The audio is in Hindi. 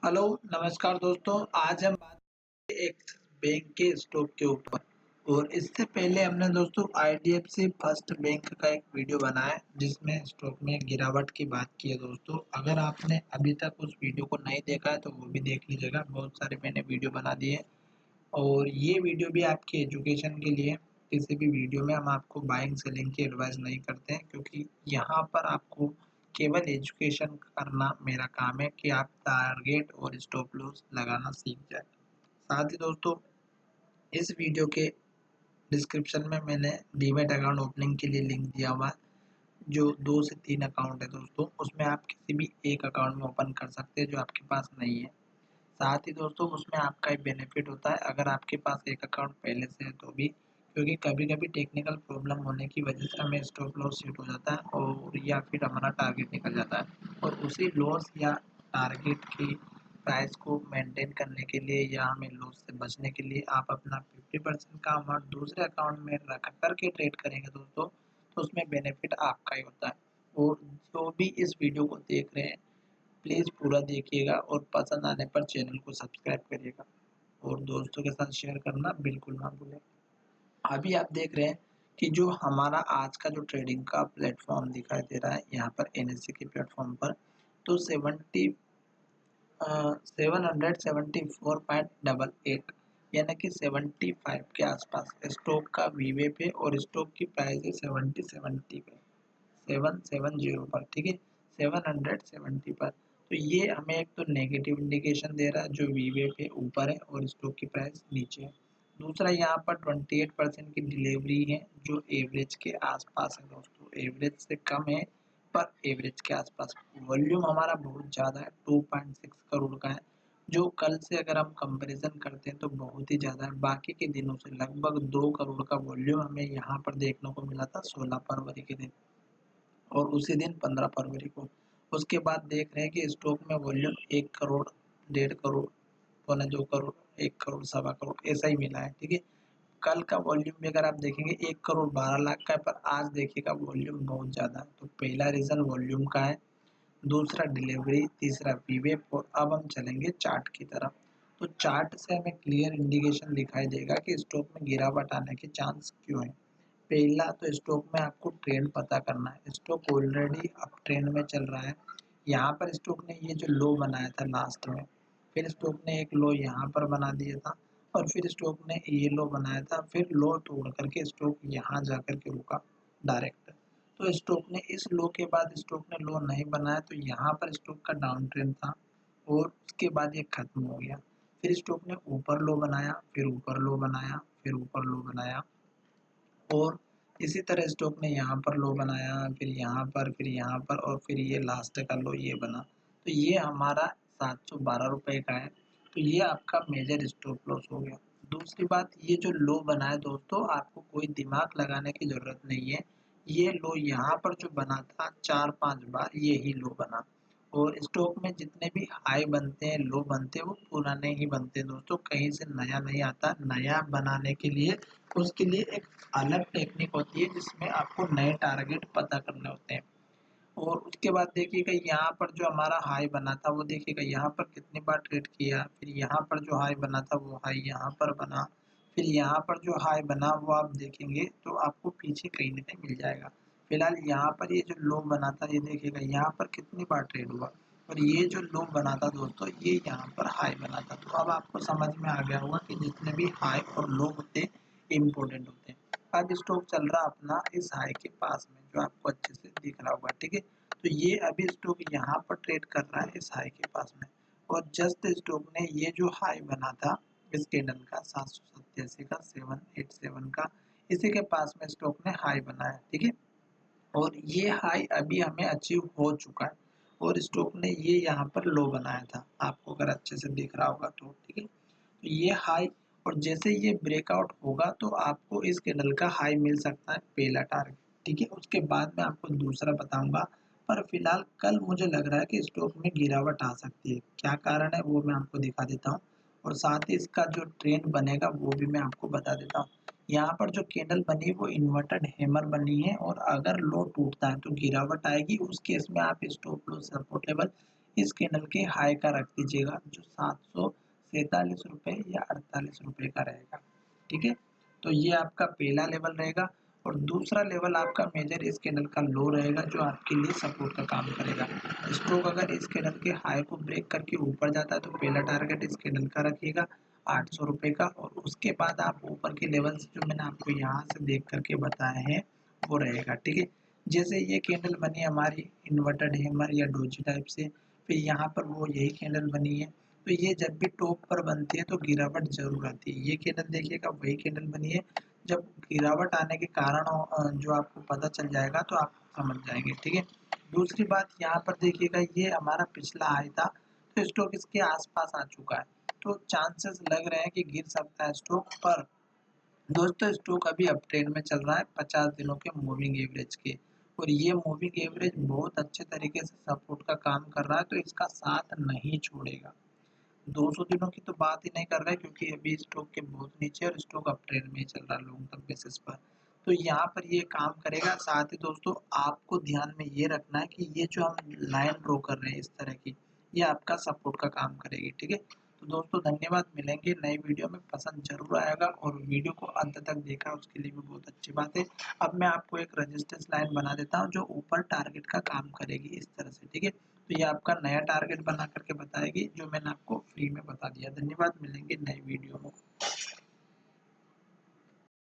हेलो, नमस्कार दोस्तों। आज हम बात करेंगे एक बैंक के स्टॉक के ऊपर। और इससे पहले हमने दोस्तों आईडीएफसी फर्स्ट बैंक का एक वीडियो बनाया है, जिसमें स्टॉक में गिरावट की बात की है दोस्तों। अगर आपने अभी तक उस वीडियो को नहीं देखा है तो वो भी देख लीजिएगा। बहुत सारे मैंने वीडियो बना दिए हैं और ये वीडियो भी आपके एजुकेशन के लिए। किसी भी वीडियो में हम आपको बाइंग सेलिंग की एडवाइस नहीं करते हैं, क्योंकि यहाँ पर आपको केवल एजुकेशन करना मेरा काम है कि आप टारगेट और स्टॉप लॉस लगाना सीख जाए। साथ ही दोस्तों, इस वीडियो के डिस्क्रिप्शन में मैंने डीमैट अकाउंट ओपनिंग के लिए लिंक दिया हुआ है, जो 2 से 3 अकाउंट है दोस्तों। उसमें आप किसी भी एक अकाउंट में ओपन कर सकते हैं जो आपके पास नहीं है। साथ ही दोस्तों, उसमें आपका एक बेनिफिट होता है अगर आपके पास एक अकाउंट पहले से है तो भी, क्योंकि कभी-कभी टेक्निकल प्रॉब्लम होने की वजह से हमें स्टॉप लॉस हिट हो जाता है और या फिर हमारा टारगेट निकल जाता है। और उसी लॉस या टारगेट की प्राइस को मेंटेन करने के लिए या हमें लॉस से बचने के लिए आप अपना 50% का अमाउंट दूसरे अकाउंट में रख कर के ट्रेड करेंगे दोस्तों, तो उसमें बेनिफिट आपका ही होता है। और जो भी इस वीडियो को देख रहे हैं, प्लीज़ पूरा देखिएगा और पसंद आने पर चैनल को सब्सक्राइब करिएगा और दोस्तों के साथ शेयर करना बिल्कुल ना भूलें। अभी आप देख रहे हैं कि जो हमारा आज का जो ट्रेडिंग का प्लेटफॉर्म दिखाई दे रहा है यहाँ पर एनएससी के प्लेटफॉर्म पर, तो 774.88 यानी कि 75 के आसपास स्टॉक का वीवे पे, और स्टॉक की प्राइस है 70 पे, 770 पर, ठीक है, 770 पर। तो ये हमें एक तो नेगेटिव इंडिकेशन दे रहा है जो वीवे पे ऊपर है और स्टॉक की प्राइस नीचे है। दूसरा, यहाँ पर 28% की डिलीवरी है जो एवरेज के आसपास है दोस्तों, एवरेज से कम है पर एवरेज के आसपास। वॉल्यूम हमारा बहुत ज़्यादा है, 2.6 करोड़ का है, जो कल से अगर हम कंपैरिजन करते हैं तो बहुत ही ज़्यादा है। बाकी के दिनों से लगभग 2 करोड़ का वॉल्यूम हमें यहाँ पर देखने को मिला था 16 फरवरी के दिन, और उसी दिन 15 फरवरी को। उसके बाद देख रहे हैं कि स्टॉक में वॉल्यूम 1 करोड़, 1.5 करोड़, पौने 2 करोड़, 1 करोड़, सवा करोड़ ऐसा ही मिला है, ठीक है। कल का वॉल्यूम भी अगर आप देखेंगे 1 करोड़ 12 लाख का है, पर आज देखिएगा वॉल्यूम बहुत ज़्यादा है। तो पहला रीज़न वॉल्यूम का है, दूसरा डिलीवरी, तीसरा वीवेप, और अब हम चलेंगे चार्ट की तरफ। तो चार्ट से हमें क्लियर इंडिकेशन दिखाई देगा कि स्टॉक में गिरावट आने के चांस क्यों है। पहला तो स्टॉक में आपको ट्रेंड पता करना है। स्टॉक ऑलरेडी अप ट्रेंड में चल रहा है। यहाँ पर स्टॉक ने ये जो लो बनाया था लास्ट में, फिर स्टॉक ने एक लो यहाँ पर बना दिया था, और फिर स्टॉक ने ये लो बनाया था, फिर लो तोड़ करके स्टॉक यहाँ जा करके रुका डायरेक्ट। तो स्टॉक ने इस लो के बाद स्टॉक ने लो नहीं बनाया, तो यहाँ पर स्टॉक का डाउन ट्रेंड था और उसके बाद ये खत्म हो गया। फिर स्टॉक ने ऊपर लो बनाया, फिर ऊपर लो बनाया, फिर ऊपर लो बनाया, और इसी तरह स्टॉक ने यहाँ पर लो बनाया, फिर यहाँ पर, फिर यहाँ पर, और फिर ये लास्ट का लो ये बना। तो ये हमारा 712 रुपये का है। तो ये आपका मेजर स्टॉप लॉस हो गया। दूसरी बात, ये जो लो बना है दोस्तों, आपको कोई दिमाग लगाने की ज़रूरत नहीं है। ये लो यहाँ पर जो बना था 4-5 बार यही लो बना, और स्टॉक में जितने भी हाई बनते हैं, लो बनते हैं, वो पुराने ही बनते हैं दोस्तों, कहीं से नया नहीं आता। नया बनाने के लिए उसके लिए एक अलग टेक्निक होती है जिसमें आपको नए टारगेट पता करने होते हैं। और उसके बाद देखिएगा यहाँ पर जो हमारा हाई बना था वो देखिएगा यहाँ पर कितनी बार ट्रेड किया, फिर यहाँ पर जो हाई बना था वो हाई यहाँ पर बना, फिर यहाँ पर जो हाई बना वो आप देखेंगे तो आपको पीछे कहीं ना कहीं मिल जाएगा। फिलहाल यहाँ पर ये जो लो बना था ये देखिएगा यहाँ पर कितनी बार ट्रेड हुआ, और ये जो लो बना था दोस्तों ये यहाँ पर हाई बना था। तो अब आपको समझ में आ गया होगा कि जितने भी हाई और लो होते हैं इम्पोर्टेंट होते हैं। अब स्टॉक चल रहा अपना इस हाई के पास में, जो आपको अच्छे से दिख रहा होगा, ठीक है। तो ये अभी स्टॉक यहाँ पर ट्रेड कर रहा है इस हाई के पास में, और जस्ट स्टॉक ने ये जो हाई बना था इस कैंडल का 787 का 787 का, इसी के पास में स्टॉक ने हाई बनाया, ठीक है। और ये हाई अभी हमें अचीव हो चुका है, और स्टॉक ने ये यहाँ पर लो बनाया था, आपको अगर अच्छे से दिख रहा होगा तो, ठीक है। तो ये हाई, और जैसे ये ब्रेकआउट होगा तो आपको इस कैंडल का हाई मिल सकता है, पहला टारगेट, ठीक है। उसके बाद मैं आपको दूसरा बताऊंगा, पर फिलहाल कल मुझे लग रहा है कि स्टॉक में गिरावट आ सकती है। क्या कारण है वो मैं आपको दिखा देता हूँ, और साथ ही इसका जो ट्रेंड बनेगा वो भी मैं आपको बता देता हूँ। यहाँ पर जो कैंडल बनी वो इन्वर्टेड हैमर बनी है, और अगर लो टूटता है तो गिरावट आएगी। उस केस में आप स्टॉप लॉस सपोर्ट लेवल इस कैंडल के हाई का रख दीजिएगा जो 747 रुपये या 48 रुपये का रहेगा। ठीक है, तो ये आपका पहला लेवल रहेगा। और दूसरा लेवल आपका मेजर इस कैंडल का लो रहेगा जो आपके लिए सपोर्ट का काम करेगा। स्टॉक अगर इस कैंडल के हाई को ब्रेक करके ऊपर जाता है तो पहला टारगेट इस कैंडल का रखिएगा 800 रुपये का, और उसके बाद आप ऊपर के लेवल्स जो मैंने आपको यहाँ से देख करके बताए हैं वो रहेगा। ठीक है, जैसे ये कैंडल बनी हमारी इन्वर्टेड हैमर या डोजी टाइप से, फिर यहाँ पर वो यही कैंडल बनी है, तो ये जब भी टॉप पर बनती है तो गिरावट जरूर आती है। ये कैंडल देखिएगा वही कैंडल बनी है, जब गिरावट आने के कारण जो आपको पता चल जाएगा तो आप समझ जाएंगे। ठीक है, दूसरी बात यहाँ पर देखिएगा ये हमारा पिछला हाई था, तो स्टॉक इसके आसपास आ चुका है, तो चांसेस लग रहे हैं कि गिर सकता है स्टॉक। पर दोस्तों स्टॉक अभी अप ट्रेंड में चल रहा है 50 दिनों के मूविंग एवरेज के, और ये मूविंग एवरेज बहुत अच्छे तरीके से सपोर्ट का काम कर रहा है, तो इसका साथ नहीं छोड़ेगा। 200 दिनों की तो बात ही नहीं कर रहा है क्योंकि अभी स्टॉक के बहुत नीचे और स्टॉक अप ट्रेंड में ही चल रहा है लॉन्ग टर्म बेसिस पर, तो यहाँ पर ये काम करेगा। साथ ही दोस्तों आपको ध्यान में ये रखना है कि ये जो हम लाइन ड्रॉ कर रहे हैं इस तरह की, ये आपका सपोर्ट का काम करेगी। ठीक है, तो दोस्तों धन्यवाद, मिलेंगे नई वीडियो में, पसंद जरूर आएगा और वीडियो को अंत तक देखा उसके लिए भी बहुत अच्छी बात है। अब मैं आपको एक रेजिस्टेंस लाइन बना देता हूँ जो ऊपर टारगेट का काम करेगी इस तरह से। ठीक है, तो ये आपका नया टारगेट बना करके बताएगी जो मैंने आपको फ्री में बता दिया। धन्यवाद, मिलेंगे नई वीडियो में।